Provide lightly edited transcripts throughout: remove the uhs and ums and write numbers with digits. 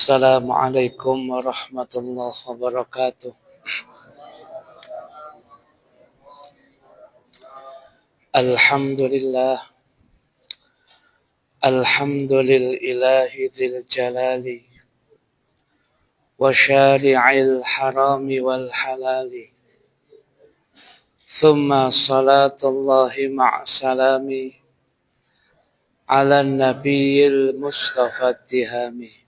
Assalamualaikum warahmatullahi wabarakatuh. Alhamdulillah. Alhamdulillahi dzil jalali wa syari'il harami wal halali. Thumma salatullahi ma'salami ala nabiyil mustafa tihami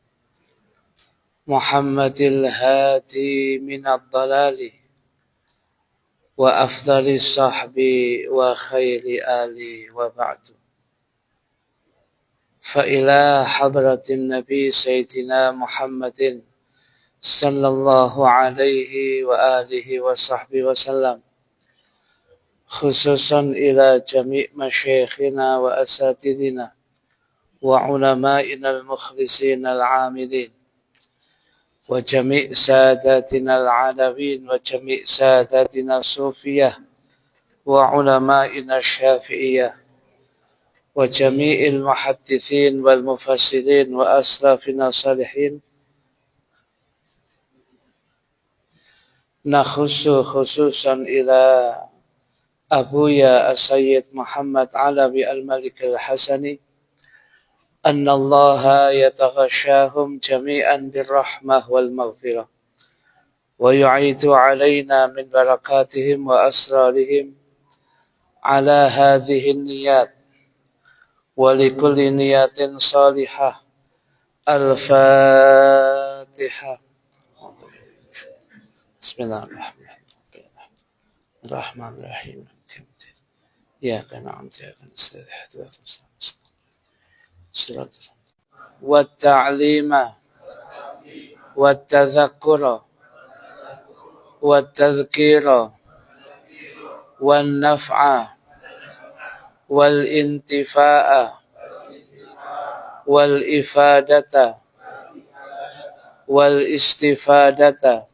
Muhammadil hadi minad dalali wa afdali sahbi wa khairi ali wa ba'du. فإلى حضرة النبي سيدنا محمد صلى الله عليه وآله وصحبه وسلم، خصوصا إلى جميع مشايخنا وأساتذنا وعلمائنا المخلصين العاملين، وجميع ساداتنا العالمين، وجميع ساداتنا الصوفية وعلمائنا الشافعية، وجميع المحدثين والمفسرين وأسلافنا الصالحين. نخص خصوصا إلى أبويا السيد محمد علوي الملك الحسني أن الله يتغشاهم جميعا بالرحمة والمغفرة، ويعيد علينا من بركاتهم وأسرارهم على هذه النيات، ولكل نية صالحة. الفاتحة. بسم الله الرحمن الرحيم. إياك نعبد وإياك نستعين اهدنا الصراط والتعليم والتذكر والتذكير والنفع والانتفاع والإفادة والاستفادة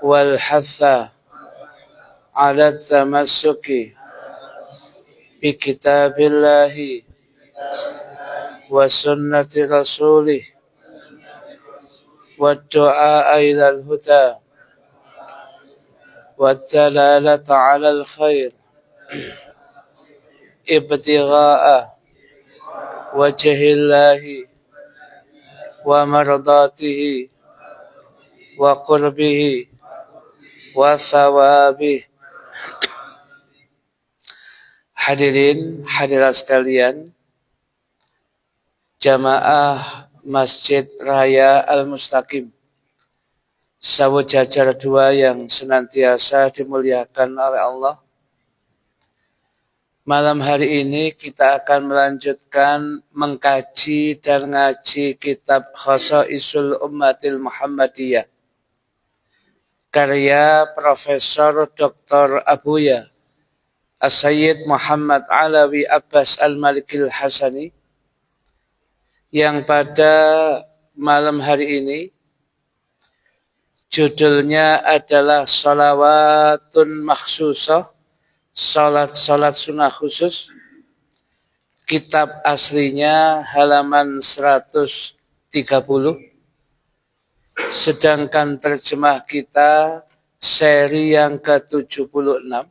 والحث على التمسك بكتاب الله وسنة رسوله والدعاء إلى الهدى والدلالة على الخير ابتغاء وجه الله ومرضاته وقربه وثوابه. Hadirin hadirat sekalian, jamaah Masjid Raya Al-Mustaqim Sawu Jajar 2 yang senantiasa dimuliakan oleh Allah. Malam hari ini kita akan melanjutkan mengkaji dan ngaji kitab Khosaisul Ummatil Muhammadiyah karya Profesor Dr. Abuya As-Sayyid Muhammad Alawi Abbas Al-Malikil Hasani, yang pada malam hari ini judulnya adalah Sholawatun Makhsusah, Salat sunnah khusus. Kitab aslinya halaman 130, sedangkan terjemah kita seri yang ke-76.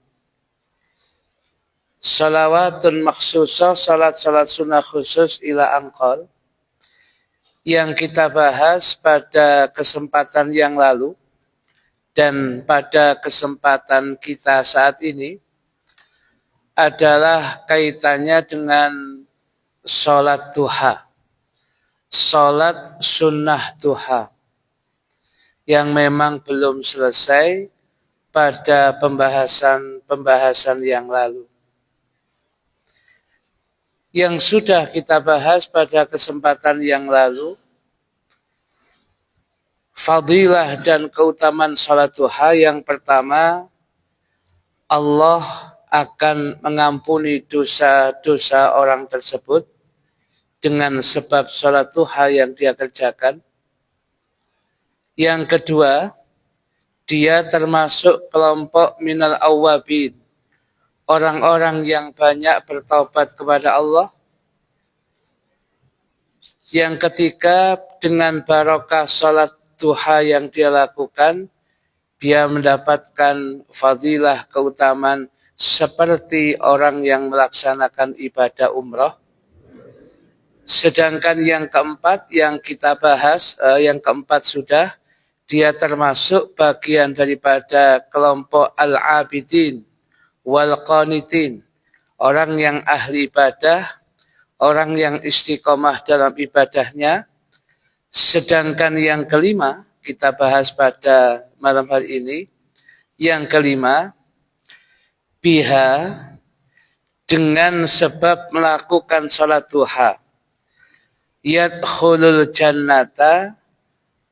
Sholawatun Makhsusah, salat sunnah khusus ila angqal, yang kita bahas pada kesempatan yang lalu dan pada kesempatan kita saat ini adalah kaitannya dengan sholat duha, sholat sunnah duha, yang memang belum selesai pada pembahasan yang lalu. Yang sudah kita bahas pada kesempatan yang lalu, fadilah dan keutamaan sholat duha. Yang pertama, Allah akan mengampuni dosa-dosa orang tersebut dengan sebab sholat duha yang dia kerjakan. Yang kedua, dia termasuk kelompok minal awwabin, orang-orang yang banyak bertaubat kepada Allah. Yang ketiga, dengan barokah salat duha yang dia lakukan, dia mendapatkan fadilah keutamaan seperti orang yang melaksanakan ibadah umroh. Sedangkan yang keempat yang kita bahas, yang keempat sudah, dia termasuk bagian daripada kelompok al-abidin wal qanitin, orang yang ahli ibadah, orang yang istiqomah dalam ibadahnya. Sedangkan yang kelima, kita bahas pada malam hari ini, yang kelima, biha, dengan sebab melakukan salat duha, yadkhulul jannata,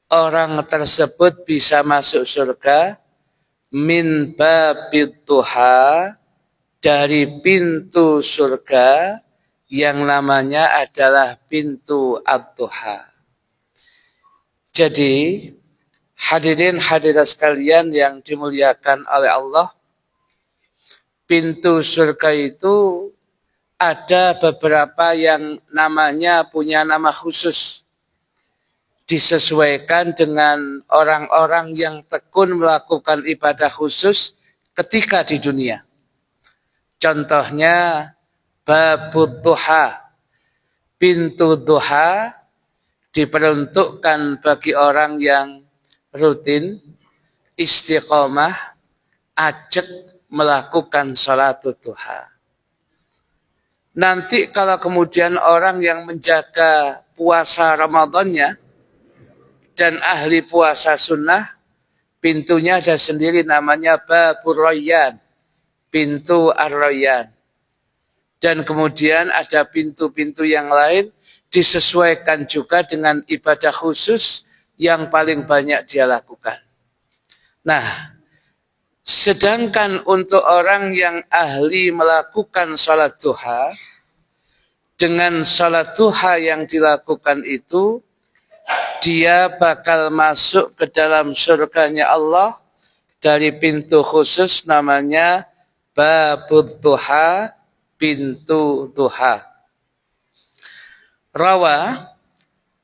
orang tersebut bisa masuk surga, min babid duha, dari pintu surga yang namanya adalah pintu ad-duha. Jadi, hadirin hadirat sekalian yang dimuliakan oleh Allah, pintu surga itu ada beberapa yang namanya punya nama khusus, disesuaikan dengan orang-orang yang tekun melakukan ibadah khusus ketika di dunia. Contohnya babud duha, pintu duha diperuntukkan bagi orang yang rutin, istiqomah, ajak melakukan salat duha. Nanti kalau kemudian orang yang menjaga puasa Ramadannya dan ahli puasa sunnah, pintunya ada sendiri namanya Babur Rayyan, pintu Ar-Rayyan. Dan kemudian ada pintu-pintu yang lain disesuaikan juga dengan ibadah khusus yang paling banyak dia lakukan. Nah, sedangkan untuk orang yang ahli melakukan salat duha, dengan salat duha yang dilakukan itu, dia bakal masuk ke dalam surganya Allah dari pintu khusus namanya Babud Duha, pintu duha. Rawa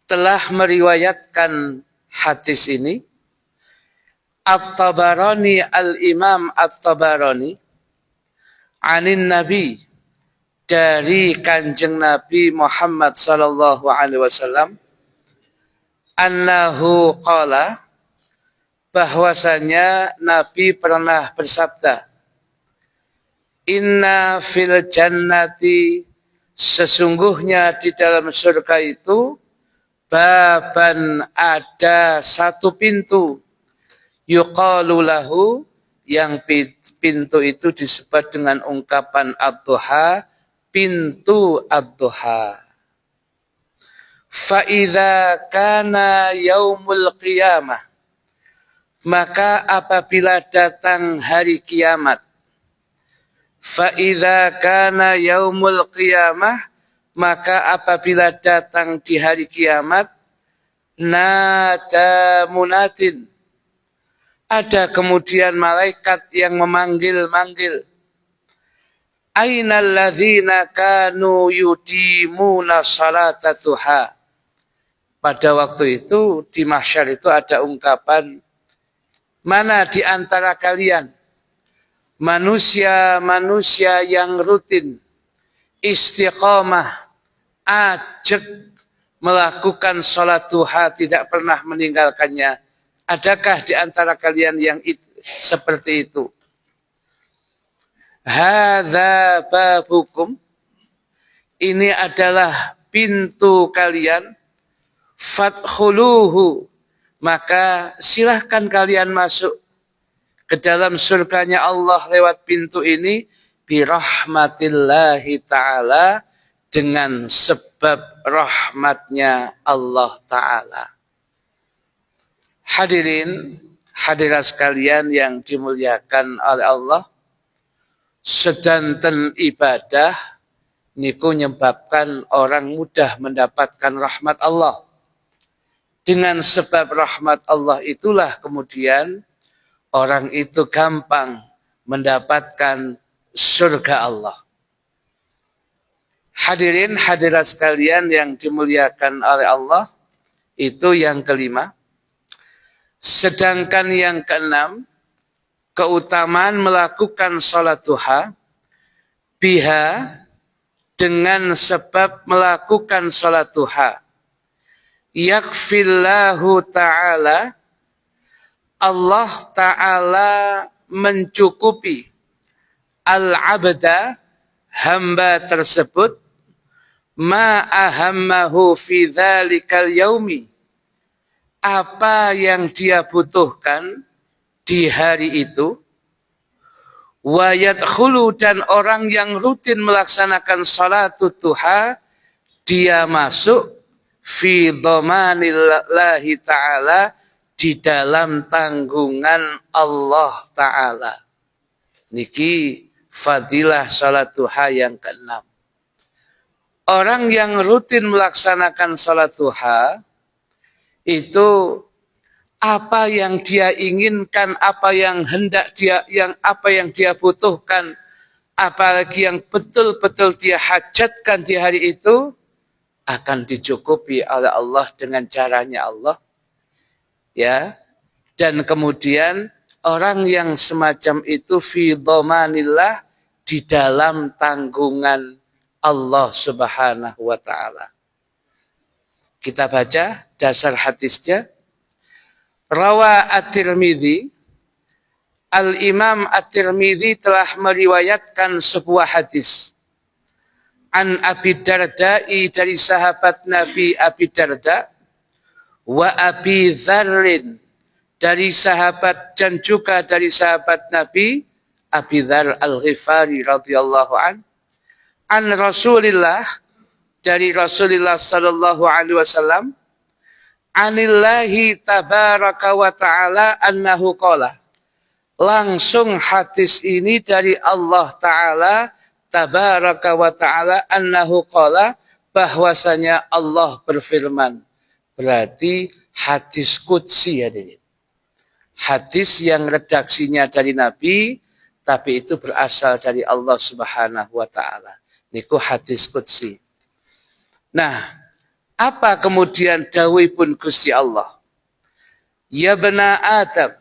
telah meriwayatkan hadis ini At-Tabarani, Al-Imam At-Tabarani, anin Nabi, dari kanjeng Nabi Muhammad sallallahu alaihi wasallam, annahu qala, bahwasanya Nabi pernah bersabda, inna fil jannati, sesungguhnya di dalam surga itu, baban, ada satu pintu, yuqalu lahu, yang pintu itu disebut dengan ungkapan ad-duha, pintu ad-duha. Fa idza kana yaumul qiyamah, maka apabila datang hari kiamat, fa idza kana yaumul qiyamah, maka apabila datang di hari kiamat, nada munatin, ada kemudian malaikat yang memanggil-manggil, ainal ladzina kanu yudimuna salata duha. Pada waktu itu di mahsyar itu ada ungkapan, mana di antara kalian manusia-manusia yang rutin, istiqomah, ajak melakukan salat duha, tidak pernah meninggalkannya. Adakah di antara kalian yang seperti itu? Hadza babukum, ini adalah pintu kalian, fadkhuluhu, maka silahkan kalian masuk ke dalam surganya Allah lewat pintu ini, birahmatillahi ta'ala, dengan sebab rahmatnya Allah Ta'ala. Hadirin, hadirat sekalian yang dimuliakan oleh Allah, sedanten ibadah niku menyebabkan orang mudah mendapatkan rahmat Allah. Dengan sebab rahmat Allah itulah kemudian orang itu gampang mendapatkan surga Allah. Hadirin hadirat sekalian yang dimuliakan oleh Allah, itu yang kelima. Sedangkan yang keenam, keutamaan melakukan salat duha biha, dengan sebab melakukan salat duha. Yakfillahu ta'ala, Allah ta'ala mencukupi al-abda, hamba tersebut, ma ahammahu fi dhalikal yaumi, apa yang dia butuhkan di hari itu, wa yadkhulu, dan orang yang rutin melaksanakan salat duha, dia masuk fi dhamanillahi ta'ala, di dalam tanggungan Allah ta'ala. Niki fadilah salat duha yang keenam. Orang yang rutin melaksanakan salat duha, itu apa yang dia inginkan, apa yang hendak dia, apa yang dia butuhkan, apalagi yang betul-betul dia hajatkan di hari itu, akan dicukupi oleh Allah dengan caranya Allah. Ya. Dan kemudian orang yang semacam itu fi dhamanillah, di dalam tanggungan Allah Subhanahu wa taala. Kita baca dasar hadisnya. Rawa At-Tirmidzi, Al-Imam At-Tirmidzi telah meriwayatkan sebuah hadis. An Abi Darda'i, dari sahabat Nabi Abi Darda, wa Abi Dzarrin, dari sahabat dan juga dari sahabat Nabi Abi Dzar Al-Ghifari radhiyallahu an Rasulillah, dari Rasulullah sallallahu alaihi wasallam, anillahi tabaraka wa ta'ala annahu qala, langsung hadis ini dari Allah ta'ala tabaraka wa ta'ala annahu qala, bahwasanya Allah berfirman. Berarti hadis qudsi, ya, hadis yang redaksinya dari Nabi, tapi itu berasal dari Allah Subhanahu wa ta'ala. Niku hadis qudsi. Nah, apa kemudian dawuhipun Gusti Allah? Ya bena Adam,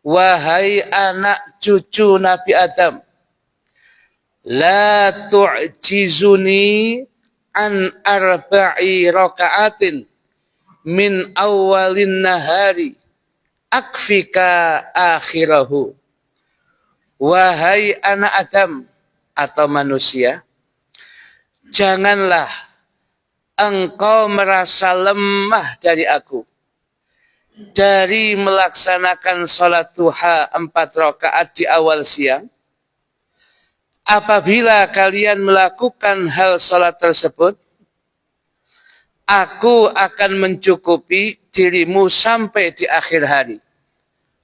wahai anak cucu Nabi Adam, la tu'jizuni an arba'i raka'atin min awalin nahari akfika akhirahu. Wahai anak Adam atau manusia, janganlah engkau merasa lemah dari aku, dari melaksanakan sholat duha 4 rakaat di awal siang. Apabila kalian melakukan hal sholat tersebut, aku akan mencukupi dirimu sampai di akhir hari.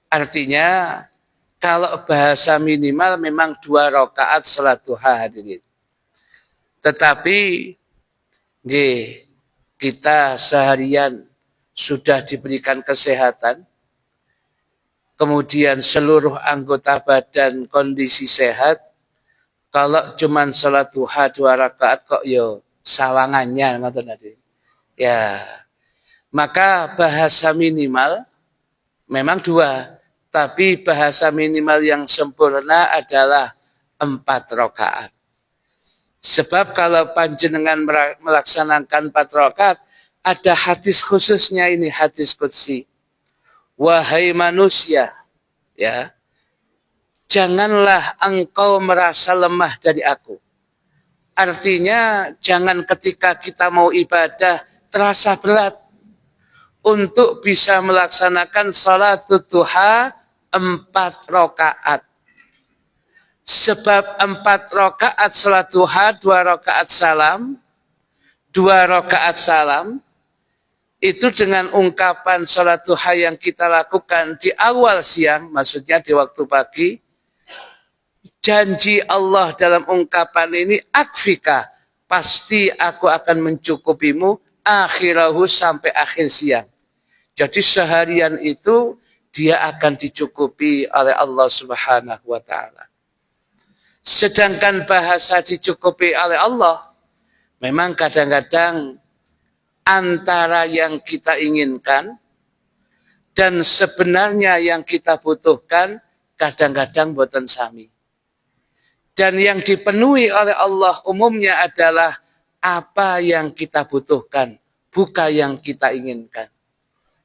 Artinya, kalau bahasa minimal memang 2 rakaat sholat duha, hadirin. Tetapi kita seharian sudah diberikan kesehatan, kemudian seluruh anggota badan kondisi sehat, kalau cuman sholat duha 2 rakaat kok yo sawangannya, ya, maka bahasa minimal memang 2, tapi bahasa minimal yang sempurna adalah 4 rakaat. Sebab kalau panjenengan melaksanakan 4 rakaat, ada hadis khususnya ini, hadis qudsi. Wahai manusia, ya, janganlah engkau merasa lemah dari aku. Artinya, jangan ketika kita mau ibadah terasa berat untuk bisa melaksanakan salat duha 4 rakaat. Sebab 4 rakaat salat duha, 2 rakaat salam, 2 rakaat salam, itu dengan ungkapan salat duha yang kita lakukan di awal siang, maksudnya di waktu pagi, janji Allah dalam ungkapan ini, akfika, pasti aku akan mencukupimu, akhirahu, sampai akhir siang. Jadi seharian itu dia akan dicukupi oleh Allah Subhanahu wa ta'ala. Sedangkan bahasa dicukupi oleh Allah, Memang kadang-kadang antara yang kita inginkan dan sebenarnya yang kita butuhkan kadang-kadang boten sami. Dan yang dipenuhi oleh Allah umumnya adalah apa yang kita butuhkan, bukan yang kita inginkan.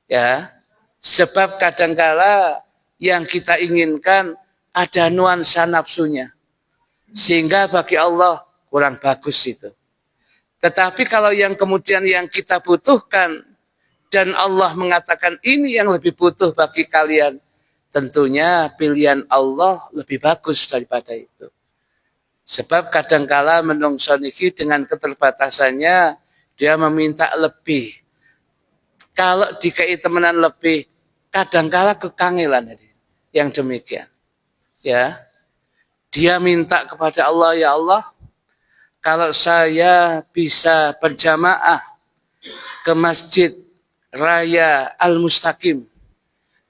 Ya, sebab kadangkala yang kita inginkan ada nuansa nafsunya. Sehingga bagi Allah kurang bagus itu. Tetapi kalau yang kemudian yang kita butuhkan dan Allah mengatakan ini yang lebih butuh bagi kalian, tentunya pilihan Allah lebih bagus daripada itu. Sebab kadangkala menungso niki dengan keterbatasannya dia meminta lebih. Kalau dikai temenan lebih, kadangkala kekangelan yang demikian. Ya, dia minta kepada Allah, ya Allah, kalau saya bisa berjamaah ke Masjid Raya Al-Mustaqim,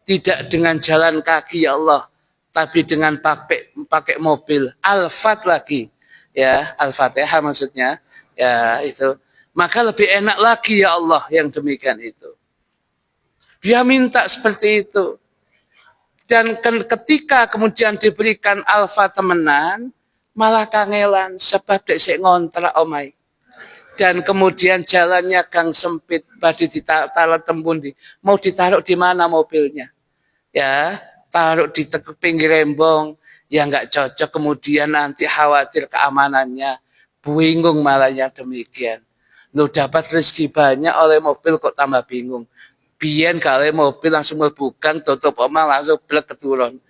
tidak dengan jalan kaki ya Allah, tapi dengan pakai mobil Alphard lagi, ya Al-Fatihah maksudnya, ya itu, maka lebih enak lagi ya Allah yang demikian itu. Dia minta seperti itu. Dan ketika kemudian diberikan Alfa temenan, malah kangelan sebab dek sik ngontrak omai. Dan kemudian jalannya gang sempit, badi ditaruh tembundi. Mau ditaruh di mana mobilnya? Ya, taruh di pinggir rembong, ya nggak cocok. Kemudian nanti khawatir keamanannya, bingung malah yang demikian. Lu dapat rezeki banyak oleh mobil kok tambah bingung. Biyen kali mobil langsung melbukan, tutup omah langsung blek keturun.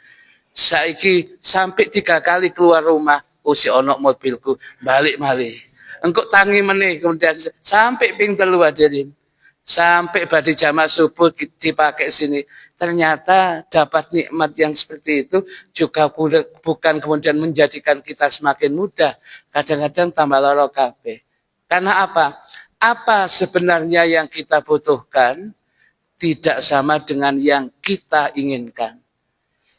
Saiki sampai 3 kali keluar rumah, si onok mobilku balik malih. Engkau tangi meneh kemudian sampai ping 3 hadirin. Sampai badi jamaah subuh dipakai sini. Ternyata dapat nikmat yang seperti itu juga bukan kemudian menjadikan kita semakin mudah. Kadang-kadang tambah loro kabeh. Karena apa? Apa sebenarnya yang kita butuhkan? Tidak sama dengan yang kita inginkan.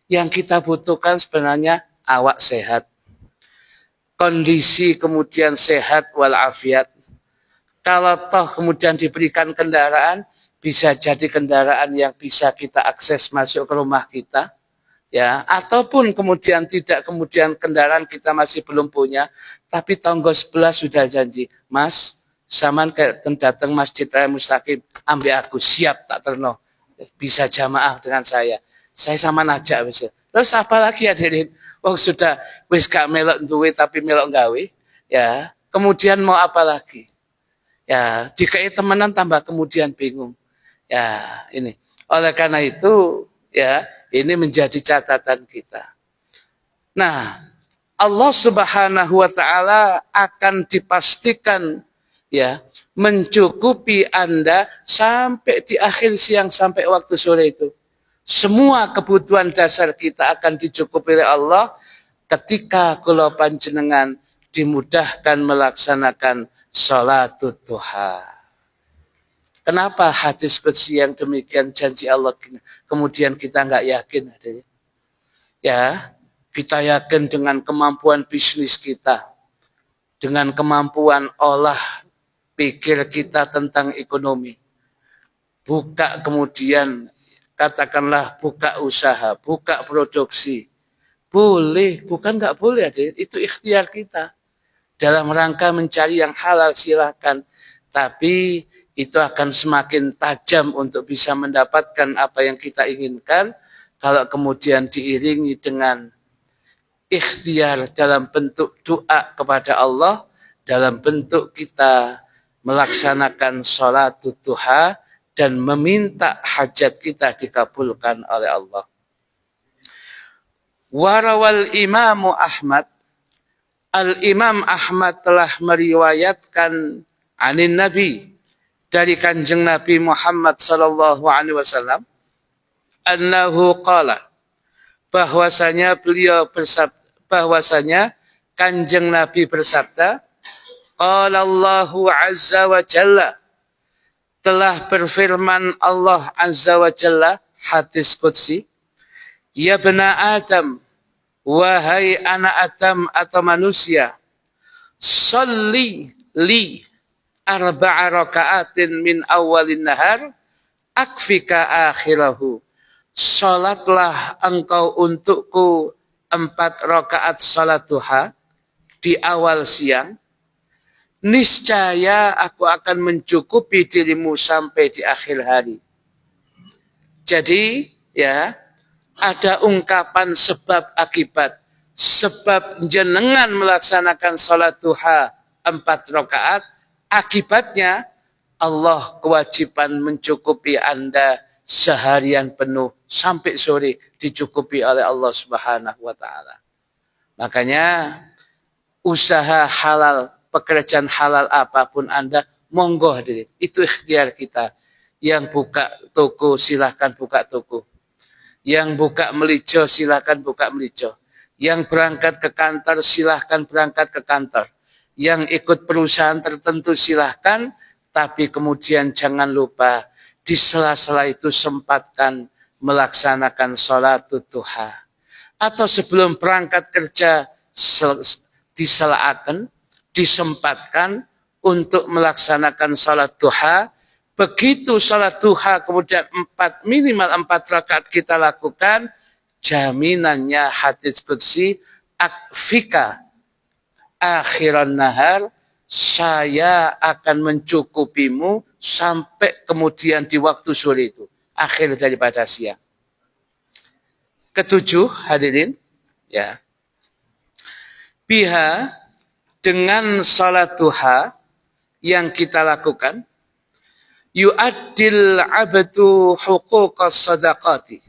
Yang kita butuhkan sebenarnya awak sehat. Kondisi kemudian sehat walafiat. Kalau toh kemudian diberikan kendaraan, bisa jadi kendaraan yang bisa kita akses masuk ke rumah kita. Ya, ataupun kemudian tidak, kemudian kendaraan kita masih belum punya, tapi tonggo sebelah sudah janji, Mas, saman kayak datang Masjid Raya Mustaqim, ambil aku siap tak terno, bisa jamaah dengan saya sama najak bisa. Terus apa lagi hadirin? Oh sudah wis gak melok duwe tapi melok gawe, ya. Kemudian mau apa lagi? Ya, dikai temenan tambah kemudian bingung. Ya, ini. Oleh karena itu, ya, ini menjadi catatan kita. Nah, Allah Subhanahu wa taala akan dipastikan ya mencukupi Anda sampai di akhir siang sampai waktu sore itu. Semua kebutuhan dasar kita akan dicukupi oleh Allah ketika kula panjenengan dimudahkan melaksanakan sholatul duha. Kenapa hadis qudsi yang demikian janji Allah kemudian kita nggak yakin? Ya, kita yakin dengan kemampuan bisnis kita, dengan kemampuan olah pikir kita tentang ekonomi. Buka kemudian, katakanlah buka usaha, buka produksi. Boleh, bukan nggak boleh. Itu ikhtiar kita. Dalam rangka mencari yang halal silakan. Tapi itu akan semakin tajam untuk bisa mendapatkan apa yang kita inginkan. Kalau kemudian diiringi dengan ikhtiar dalam bentuk doa kepada Allah, dalam bentuk kita melaksanakan sholat duha dan meminta hajat kita dikabulkan oleh Allah. Warawal Imamu Ahmad, Al-Imam Ahmad telah meriwayatkan anin Nabi dari kanjeng Nabi Muhammad sallallahu alaihi wasallam annahu qala, bahwasanya beliau bersabda, bahwasanya kanjeng Nabi bersabda, qala Allahu azza wa jalla, telah berfirman Allah azza wa jalla, hadis qudsi, ya bena Adam, wahai anak Adam atau manusia, sholli li, arba'a raka'atin min awalin nahar akfika akhirahu. Salatlah engkau untukku 4 rakaat salat duha di awal siang, niscaya aku akan mencukupi dirimu sampai di akhir hari. Jadi ya, ada ungkapan sebab akibat. Sebab jenengan melaksanakan salat duha 4 rakaat, akibatnya Allah kewajiban mencukupi Anda seharian penuh sampai sore dicukupi oleh Allah Subhanahu wa taala. Makanya usaha halal, pekerjaan halal apapun Anda, monggo hadirin. Itu ikhtiar kita. Yang buka toko silahkan buka toko. Yang buka melijo silahkan buka melijo. Yang berangkat ke kantor silahkan berangkat ke kantor. Yang ikut perusahaan tertentu silahkan, tapi kemudian jangan lupa di sela-sela itu sempatkan melaksanakan sholat duha. Atau sebelum berangkat kerja diselakan, disempatkan untuk melaksanakan sholat duha. Begitu sholat duha kemudian minimal 4 rakaat kita lakukan, jaminannya hadits qudsi, akfika akhiran nahar, saya akan mencukupimu sampai kemudian di waktu sore itu, akhir daripada siang. Ketujuh, hadirin, ya. Biha, dengan salat duha yang kita lakukan, yu'addil abdu huquqas sadaqati.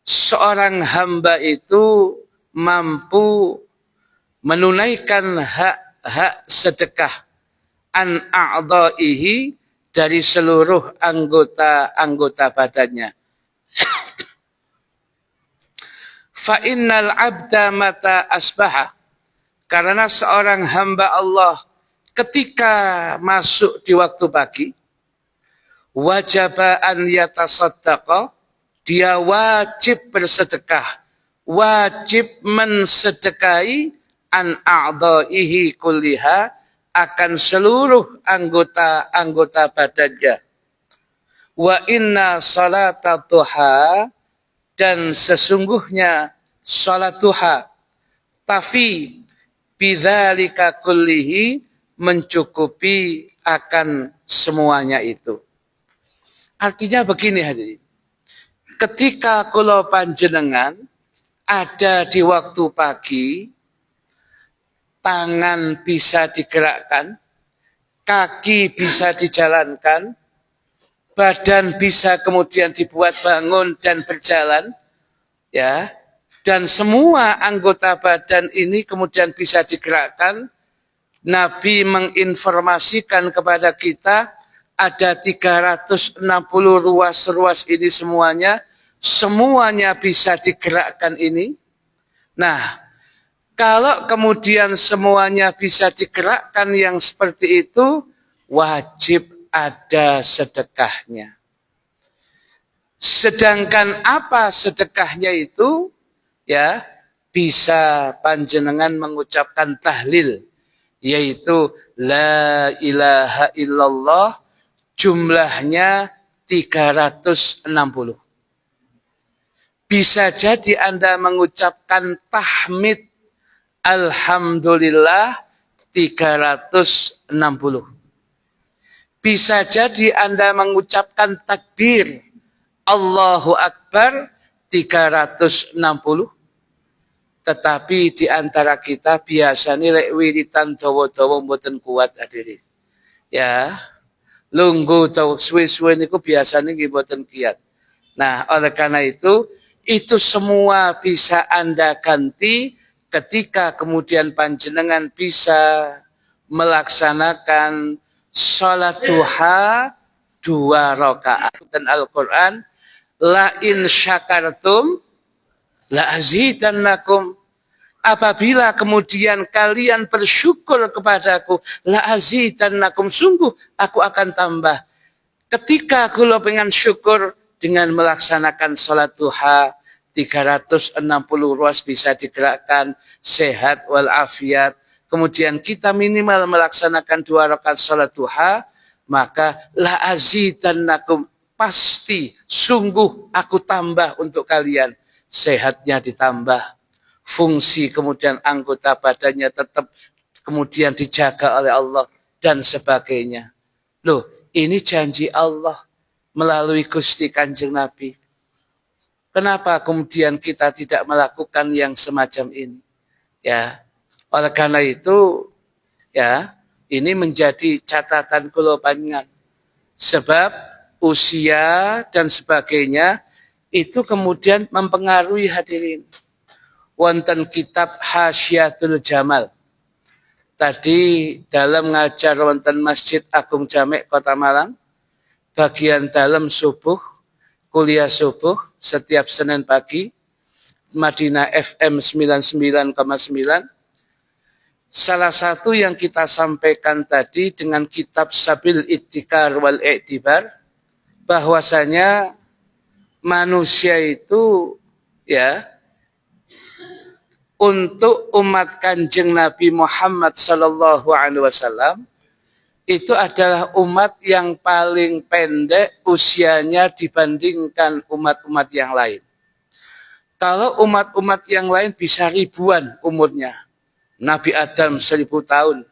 Seorang hamba itu mampu menunaikan hak sedekah an a'dha'ihi, dari seluruh anggota badannya. Fa innal abda mata asbaha, karena seorang hamba Allah ketika masuk di waktu pagi, wajaba an yatasaddaqa, dia wajib bersedekah, wajib mensedekahi an a'dha'ihi kulliha, akan seluruh anggota badannya. Wa inna salata duha, dan sesungguhnya salat duha, tafi bidzalika kullihi, mencukupi akan semuanya itu. Artinya begini hadirin, ketika kula panjenengan ada di waktu pagi, tangan bisa digerakkan, kaki bisa dijalankan, badan bisa kemudian dibuat bangun dan berjalan, ya, dan semua anggota badan ini kemudian bisa digerakkan. Nabi menginformasikan kepada kita ada 360 ruas-ruas ini semuanya bisa digerakkan ini. Nah, kalau kemudian semuanya bisa digerakkan yang seperti itu, wajib ada sedekahnya. Sedangkan apa sedekahnya itu? Ya, bisa panjenengan mengucapkan tahlil, yaitu la ilaha illallah, jumlahnya 360. Bisa jadi Anda mengucapkan tahmid alhamdulillah 360. Bisa jadi Anda mengucapkan takbir Allahu Akbar 360. Tetapi di antara kita biasanya lek wiritan dawa-dawa mboten kuat hadirin. Ya, lungguh atau suwe-suwe niku biasanya nggih mboten kiat. Nah, oleh karena itu semua bisa Anda ganti ketika kemudian panjenengan bisa melaksanakan salat duha 2 rakaat. Dan Al-Quran, la in syakartum la azidannakum, apabila kemudian kalian bersyukur kepadaku, la azidannakum, sungguh aku akan tambah. Ketika kula pengen syukur dengan melaksanakan salat duha 360 ruas bisa digerakkan, sehat walafiat, kemudian kita minimal melaksanakan 2 rakaat salat duha, maka la azidannakum, pasti sungguh aku tambah untuk kalian. Sehatnya ditambah, fungsi kemudian anggota badannya tetap kemudian dijaga oleh Allah dan sebagainya. Loh, ini janji Allah melalui Gusti Kanjeng Nabi. Kenapa kemudian kita tidak melakukan yang semacam ini? Ya, oleh karena itu, ya, ini menjadi catatan kula panjenengan. Sebab usia dan sebagainya itu kemudian mempengaruhi hadirin. Wonten kitab Hasyiatul Jamal. Tadi dalam ngajar wonten Masjid Agung Jamek Kota Malang, bagian dalam subuh, kuliah subuh setiap Senin pagi, Madinah FM 99,9. Salah satu yang kita sampaikan tadi dengan kitab Sabil Ittikar wal I'tibar, bahwasanya manusia itu ya untuk umat Kanjeng Nabi Muhammad sallallahu alaihi wasallam itu adalah umat yang paling pendek usianya dibandingkan umat-umat yang lain. Kalau umat-umat yang lain bisa ribuan umurnya. Nabi Adam 1000 tahun.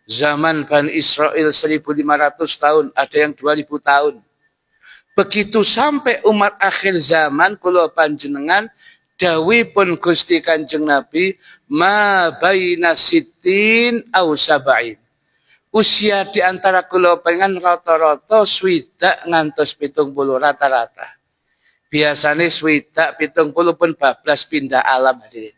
Zaman Bani Israel 1500 tahun. Ada yang 2000 tahun. Begitu sampai umat akhir zaman, kula panjenengan, dawuhipun Gusti Kanjeng Nabi, ma baina sittin au sab'in. Usia di antara kula panjenengan rata-rata swidak ngantos 70 rata-rata. Biasanya swidak 70 pun bablas pindah alam hadirin.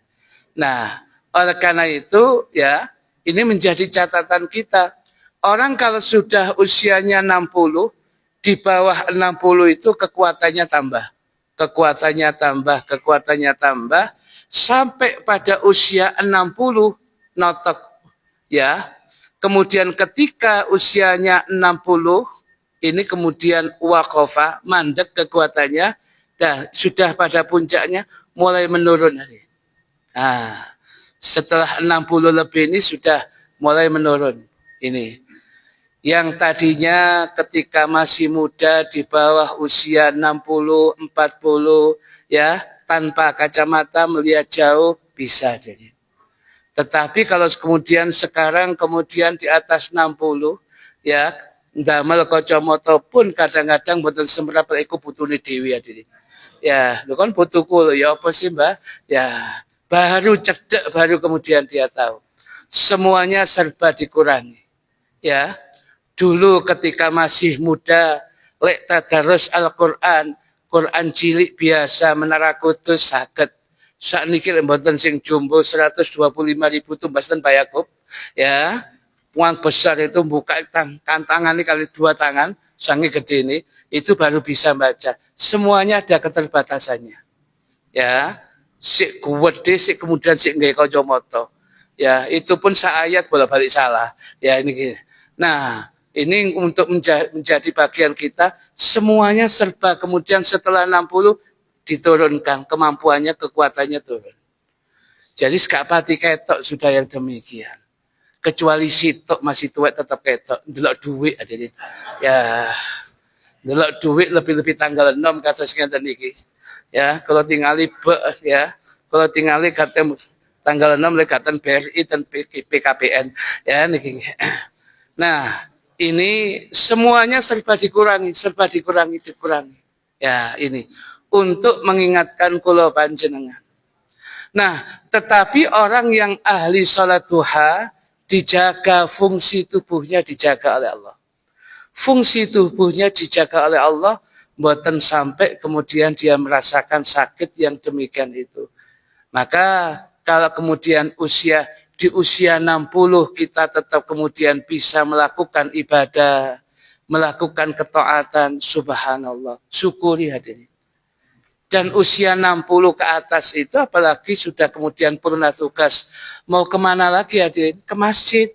Nah, oleh karena itu ya, ini menjadi catatan kita. Orang kalau sudah usianya 60, di bawah 60 itu kekuatannya tambah. Kekuatannya tambah, kekuatannya tambah. Sampai pada usia 60, notok. Ya. Kemudian ketika usianya 60, ini kemudian waqafa, mandek kekuatannya, dan sudah pada puncaknya, mulai menurun. Nah, setelah 60 lebih ini sudah mulai menurun. Ini. Yang tadinya ketika masih muda di bawah usia 60, 40 ya, tanpa kacamata melihat jauh bisa jadi. Tetapi kalau kemudian sekarang kemudian di atas 60 ya, ndamel kacamata pun kadang-kadang boten semrap iku putune dhewe ya diri. Ya, lho kan putuku lho ya apa sih, Mbah? Ya, baru cedek baru kemudian dia tahu. Semuanya serba dikurangi. Ya. Dulu ketika masih muda, lek tadarus Al-Quran, Quran cilik biasa Menara Kudus saged. Sakniki lek mboten sing jumbo 125.000 tumbas ten Pak Yakub, ya. Uang besar itu buka tangannya kali 2 tangan, sangi gede ini, itu baru bisa baca. Semuanya ada keterbatasannya. Ya, sik gede, sik kemudian sik nggih kacamata. Ya, itu pun saayat bolak-balik salah. Ya ini. Nah, ini untuk menjadi bagian kita, semuanya serba kemudian setelah 60 diturunkan, kemampuannya, kekuatannya turun. Jadi sekapati ketok sudah yang demikian. Kecuali sitok masih tua tetap ketok, delok duit ada ini. Ya, delok duit lebih-lebih tanggal 6 kata ngeten niki. Ya, kalau tingali ya, kalau tingali kata tanggal 6 lekatan BRI dan PKPN. Ya, niki. Nah, ini semuanya serba dikurangi. Ya, ini untuk mengingatkan kula panjenengan. Nah, tetapi orang yang ahli salat duha dijaga fungsi tubuhnya dijaga oleh Allah. Fungsi tubuhnya dijaga oleh Allah, mboten sampai kemudian dia merasakan sakit yang demikian itu. Maka kalau kemudian di usia 60 kita tetap kemudian bisa melakukan ibadah, melakukan ketaatan, subhanallah, syukuri hadirin. Dan usia 60 ke atas itu apalagi sudah kemudian purna tugas, mau kemana lagi hadirin? Ke masjid,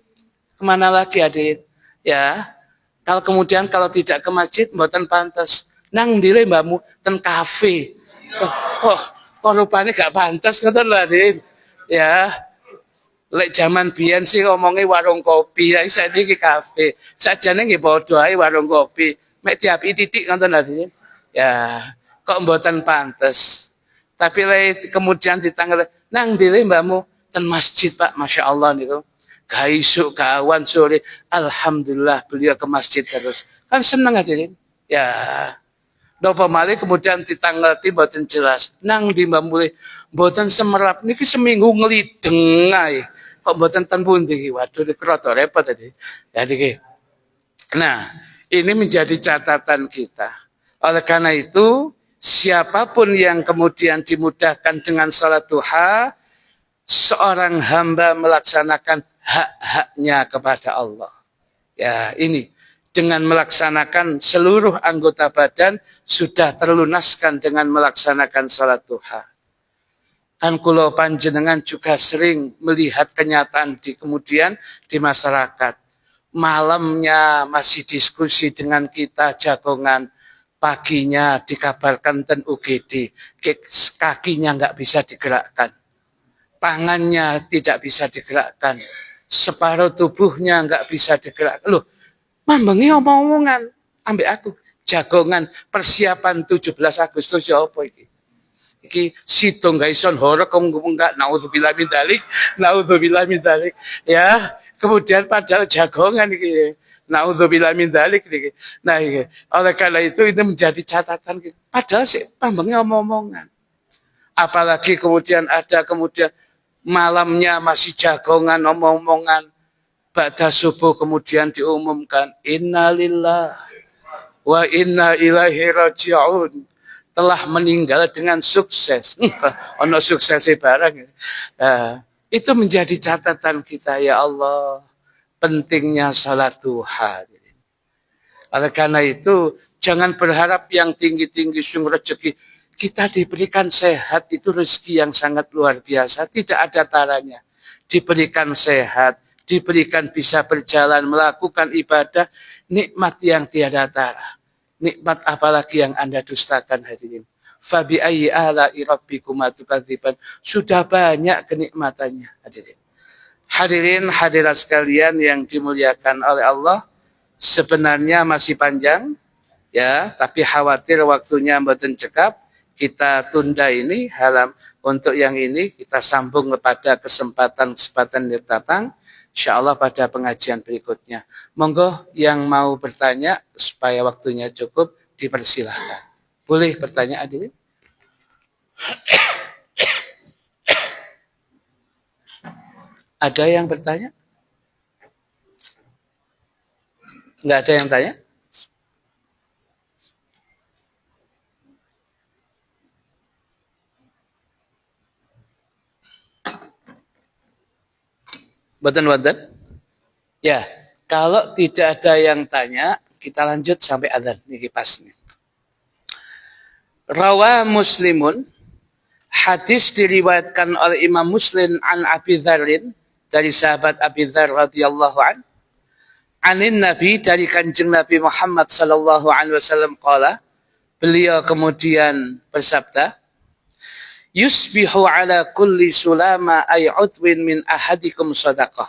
kemana lagi hadirin? Ya, kalau kemudian kalau tidak ke masjid, mboten pantas. Nang ndile mbakmu ten kafe. Oh, kok rupanya gak pantas ngoten lho hadirin. Ya. Lek zaman biyen sih ngomongnya warung kopi, ya saiki kafe. Sajane nggih padha ae warung kopi. Mek diapi titik ngoten lho. Ya, kok mboten pantes. Tapi lek kemudian ditanggal nang dile mbakmu ten masjid Pak, Masya Allah niku. Gaisuk kawan sore, alhamdulillah beliau ke masjid terus. Kan seneng aja ini. Ya, napa malih kemudian ditangleti mboten jelas. Nang di mbak mulih mboten semerap niki seminggu ngelideng ae. Kok mboten ten pundi iki? Waduh niki rada repot tadi. Ya niki. Nah, ini menjadi catatan kita. Oleh karena itu, siapapun yang kemudian dimudahkan dengan salat duha, seorang hamba melaksanakan hak-haknya kepada Allah. Ya, ini dengan melaksanakan seluruh anggota badan sudah terlunaskan dengan melaksanakan salat duha. Kan kula panjenengan juga sering melihat kenyataan di kemudian di masyarakat. Malamnya masih diskusi dengan kita jagongan, paginya dikabarkan ten UGD, kakinya nggak bisa digerakkan, tangannya tidak bisa digerakkan, separuh tubuhnya nggak bisa digerakkan. Loh, mambengi omong-omongan ambek aku, jagongan persiapan 17 Agustus ya apa iki? Iki sidong gak ison horor enggak, naudzubillah min dzalik, naudzubillah min dzalik. Ya, kemudian padahal jagongan iki. Naudzubillah min dzalik iki. Nah, iki. Oleh karena itu ini menjadi catatan kita. Padahal sih pambengnya omong-omongan. Apalagi kemudian ada malamnya masih jagongan omong-omongan. Ba'da subuh kemudian diumumkan innalillah wa inna ilaihi raji'un, telah meninggal dengan sukses. Ono suksesnya barang. Itu menjadi catatan kita, ya Allah. Pentingnya salat duha. Oleh karena itu, jangan berharap yang tinggi-tinggi sungguh rezeki. Kita diberikan sehat, itu rezeki yang sangat luar biasa. Tidak ada taranya. Diberikan sehat, diberikan bisa berjalan, melakukan ibadah, nikmat yang tiada tara. Nikmat apalagi yang Anda dustakan hadirin. Fabi ayyi ala'i rabbikuma tukadziban. Sudah banyak kenikmatannya hadirin. Hadirin hadirat sekalian yang dimuliakan oleh Allah, sebenarnya masih panjang ya, tapi khawatir waktunya mboten cekap. Kita tunda ini untuk yang ini kita sambung kepada kesempatan-kesempatan yang datang. InsyaAllah pada pengajian berikutnya. Monggo yang mau bertanya supaya waktunya cukup dipersilahkan. Boleh bertanya hadirin? Ada yang bertanya? Enggak ada yang tanya? Boten-boten? Ya, kalau tidak ada yang tanya, kita lanjut sampai adzan. Ini pas nih. Rawa Muslimun, hadis diriwayatkan oleh Imam Muslim an Abi Dzarrin, dari sahabat Abi Dzar radhiyallahu an. Anin Nabi, dari kanjeng Nabi Muhammad sallallahu alaihi wasallam qala, beliau kemudian bersabda, yusbihu ala kulli sulama ay udwin min ahadikum sadaqah.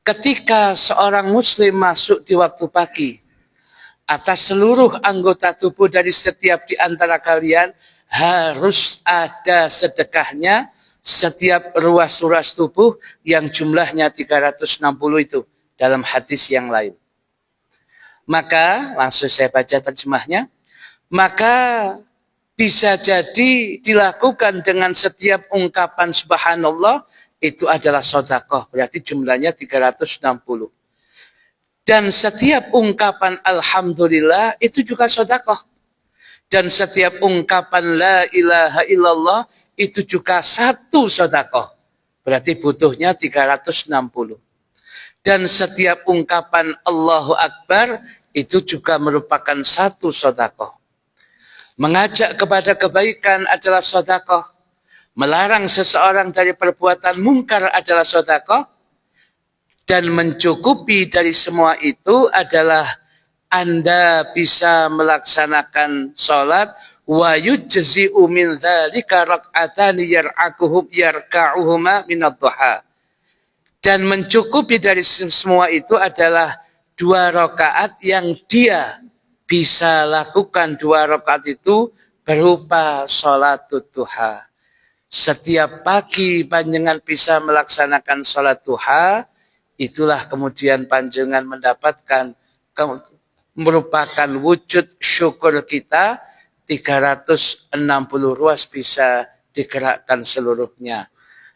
Ketika seorang muslim masuk di waktu pagi, atas seluruh anggota tubuh dari setiap di antara kalian harus ada sedekahnya setiap ruas-ruas tubuh yang jumlahnya 360 itu dalam hadis yang lain. Maka langsung saya baca terjemahnya. Maka bisa jadi dilakukan dengan setiap ungkapan subhanallah, itu adalah sedekah. Berarti jumlahnya 360. Dan setiap ungkapan alhamdulillah itu juga sedekah. Dan setiap ungkapan la ilaha illallah itu juga satu sedekah. Berarti butuhnya 360. Dan setiap ungkapan Allahu Akbar itu juga merupakan satu sedekah. Mengajak kepada kebaikan adalah sedekah. Melarang seseorang dari perbuatan mungkar adalah sedekah. Dan mencukupi dari semua itu adalah Anda bisa melaksanakan sholat wa yujzi'u min dzalika rak'atani yarka'uhuma min ad-duha. Dan mencukupi dari semua itu adalah 2 rakaat yang dia bisa lakukan 2 rakaat itu berupa sholat duha. Setiap pagi panjenengan bisa melaksanakan sholat duha, itulah kemudian panjenengan mendapatkan merupakan wujud syukur kita 360 ruas bisa digerakkan seluruhnya.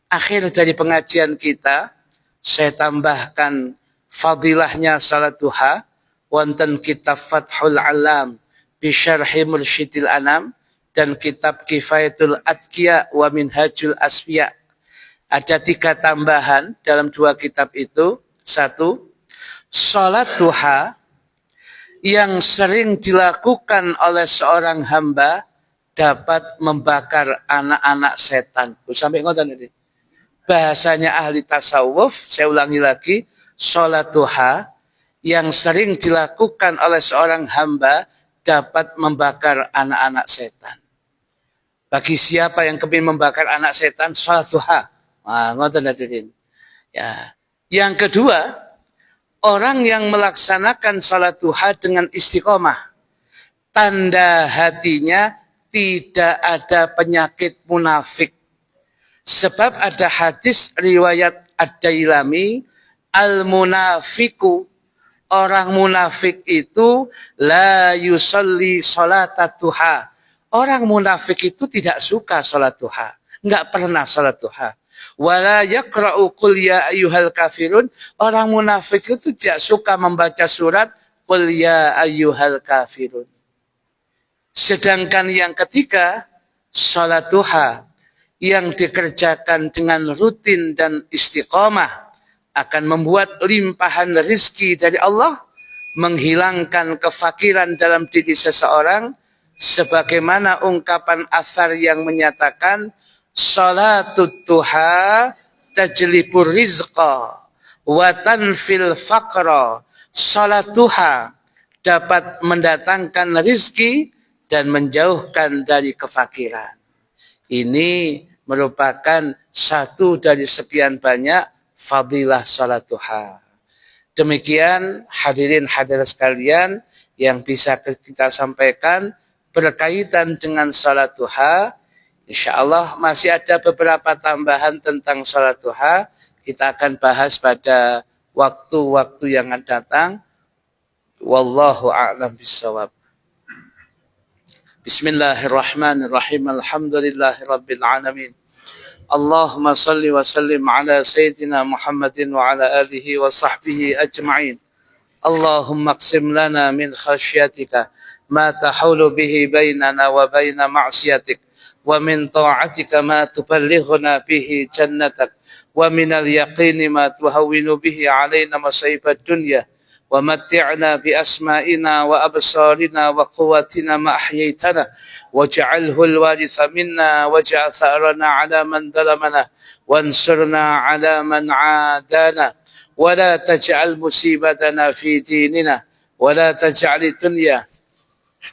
Akhir dari pengajian kita, saya tambahkan fadilahnya salat duha wonten kitab Fathul Alam bi Syarhi Mursyidil Anam dan kitab Kifayatul Atqiya wa Minhajul Asfiya. Ada 3 tambahan dalam 2 kitab itu. 1, salat duha yang sering dilakukan oleh seorang hamba dapat membakar anak-anak setan. Sampai ngoten ini. Bahasanya ahli tasawuf, saya ulangi lagi, sholat duha yang sering dilakukan oleh seorang hamba dapat membakar anak-anak setan. Bagi siapa yang kepingin membakar anak setan, sholat duha. Ngoten hadirin. Ya. Yang kedua, orang yang melaksanakan sholat duha dengan istiqomah, tanda hatinya tidak ada penyakit munafik. Sebab ada hadis riwayat Ad-Dailami, al-munafiku, orang munafik itu la yusalli sholatat duha. Orang munafik itu tidak suka sholat duha, enggak pernah sholat duha. Wala yaqra'u qul ya ayyuhal kafirun, orang munafik itu tidak suka membaca surat qul ya ayyuhal kafirun. Sedangkan yang ketiga, sholat duha yang dikerjakan dengan rutin dan istiqomah akan membuat limpahan rezeki dari Allah, menghilangkan kefakiran dalam diri seseorang, sebagaimana ungkapan athar yang menyatakan sholatud duha tajlibur rizqa wa tanfil faqra. Sholat duha dapat mendatangkan rezeki dan menjauhkan dari kefakiran. Ini merupakan satu dari sekian banyak fadilah salat duha. Demikian hadirin hadirat sekalian yang bisa kita sampaikan berkaitan dengan salat duha. Insyaallah masih ada beberapa tambahan tentang salat duha. Kita akan bahas pada waktu-waktu yang akan datang. Wallahu a'lam bishawab. Bismillahirrahmanirrahim. Alhamdulillahi rabbil alamin. Allahumma salli wa sallim ala sayyidina Muhammadin wa ala alihi wa sahbihi ajma'in. Allahumma aqsim lana min khasyatika ma tahulu bihi bainana wa baina ma'siyatik wa min ta'atika ma tuballighuna bihi jannatak wa min al-yaqini ma tuhawwinu bihi alaina masaibat dunya ومتعنا بأسمائنا وأبصارنا وقواتنا ما أحييتنا واجعله الوارث منا واجعل ثأرنا على من ظلمنا وانصرنا على من عادانا ولا تجعل مصيبتنا في ديننا ولا تجعل الدنيا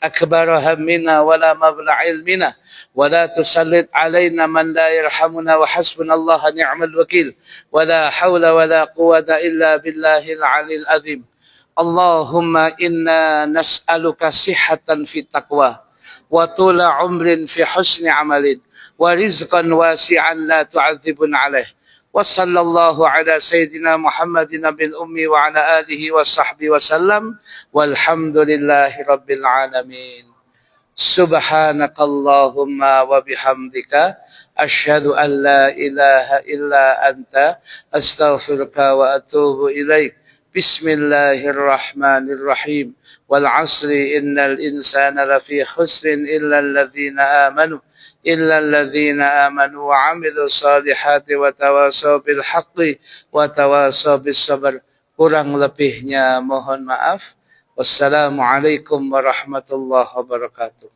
أكبر همنا ولا مبلغ علمنا ولا تسلط علينا من لا يرحمنا وحسبنا الله نعم الوكيل ولا حول ولا قوة إلا بالله العلي العظيم. Allahumma inna nas'aluka sihhatan fi taqwa wa tula umrin fi husni amalin wa rizqan wasi'an la tu'adzibun alaih wa sallallahu ala sayyidina Muhammadin bil ummi wa ala alihi wa sahbihi wa sallam walhamdulillahi rabbil alamin. Subhanakallahumma wa bihamdika asyhadu an la ilaha illa anta astaghfiruka wa atubu ilaik. Bismillahirrahmanirrahim. Wal asri innal insana lafi khusrin illa alladhina amanu wa amilu salihati wa tawasaw bil haqqi wa tawasaw bis sabr. Kurang lebihnya mohon maaf. Wassalamualaikum warahmatullahi wabarakatuh.